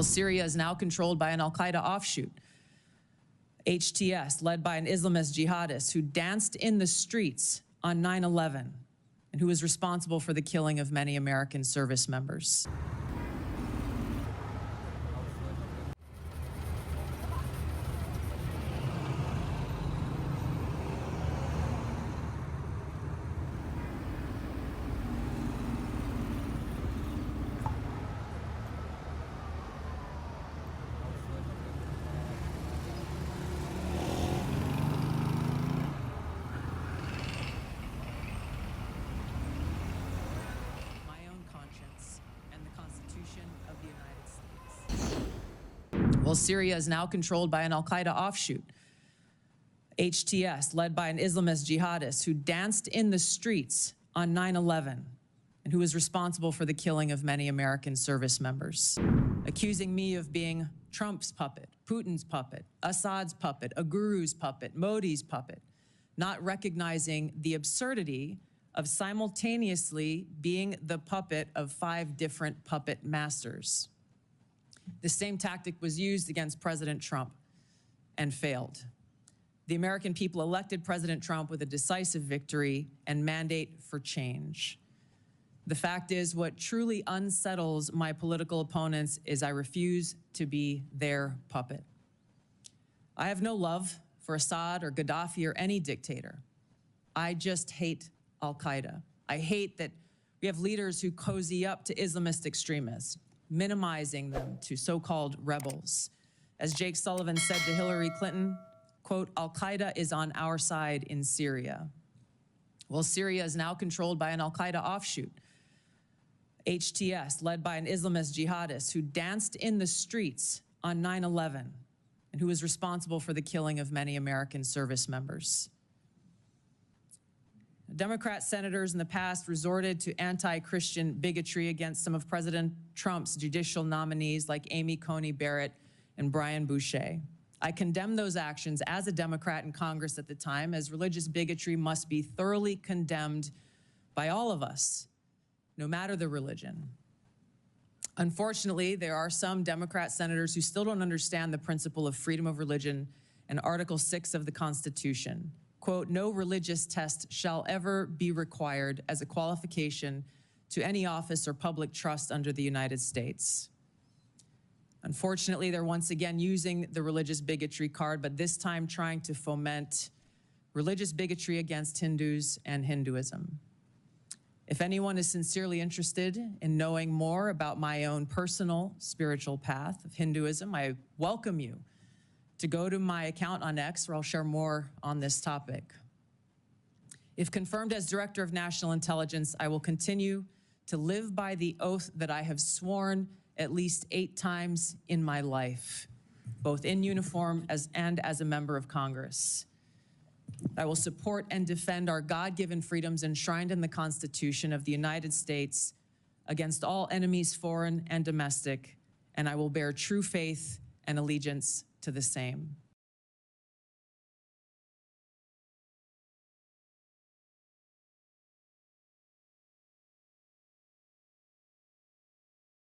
Well, Syria is now controlled by an al-Qaeda offshoot, HTS, led by an Islamist jihadist who danced in the streets on 9/11 and who was responsible for the killing of many American service members. Well, Syria is now controlled by an al-Qaeda offshoot, HTS, led by an Islamist jihadist who danced in the streets on 9/11 and who was responsible for the killing of many American service members, accusing me of being Trump's puppet, Putin's puppet, Assad's puppet, a guru's puppet, Modi's puppet, not recognizing the absurdity of simultaneously being the puppet of 5 different puppet masters. The same tactic was used against President Trump and failed. The American people elected President Trump with a decisive victory and mandate for change. The fact is, what truly unsettles my political opponents is I refuse to be their puppet. I have no love for Assad or Gaddafi or any dictator. I just hate al-Qaeda. I hate that we have leaders who cozy up to Islamist extremists, minimizing them to so-called rebels. As Jake Sullivan said to Hillary Clinton, quote, al-Qaeda is on our side in Syria. Well, Syria is now controlled by an al-Qaeda offshoot, HTS, led by an Islamist jihadist who danced in the streets on 9/11 and who was responsible for the killing of many American service members. Democrat senators in the past resorted to anti-Christian bigotry against some of President Trump's judicial nominees like Amy Coney Barrett and Brian Boucher. I condemn those actions as a Democrat in Congress at the time, as religious bigotry must be thoroughly condemned by all of us, no matter the religion. Unfortunately, there are some Democrat senators who still don't understand the principle of freedom of religion and Article 6 of the Constitution. Quote, no religious test shall ever be required as a qualification to any office or public trust under the United States. Unfortunately, they're once again using the religious bigotry card, but this time trying to foment religious bigotry against Hindus and Hinduism. If anyone is sincerely interested in knowing more about my own personal spiritual path of Hinduism, I welcome you to go to my account on X, where I'll share more on this topic. If confirmed as Director of National Intelligence, I will continue to live by the oath that I have sworn at least 8 times in my life, both in uniform and as a member of Congress. I will support and defend our God-given freedoms enshrined in the Constitution of the United States against all enemies, foreign and domestic, and I will bear true faith and allegiance to the same.